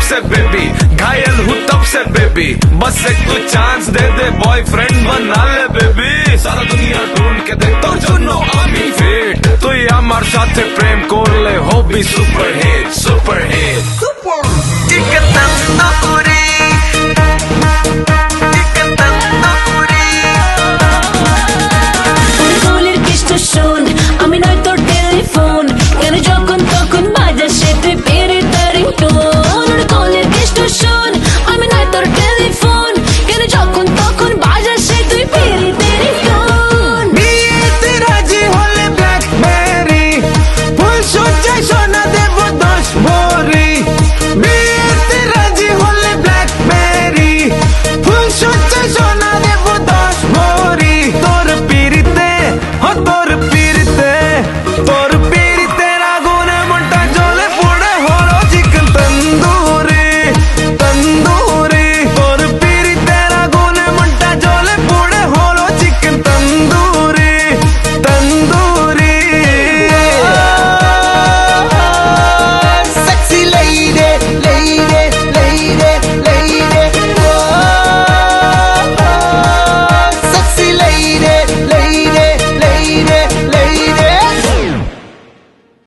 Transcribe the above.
से बेबी, घायल हूँ तब से बेबी, बस एक तू चांस दे दे, बॉयफ्रेंड बना ले बेबी। सारा दुनिया ढूंढ के दे तो जुनो আমি ফিট, তুই আমার সাথে প্রেম করলে হবি সুপার হিট, সুপার হিট। ফুলের কৃষ্ণ শোন, আমি নয় তোর টেলিফোন, কেন যখন তখন বাজার সে তুই পেরে তার টোন। কলের কৃষ্ণ শোন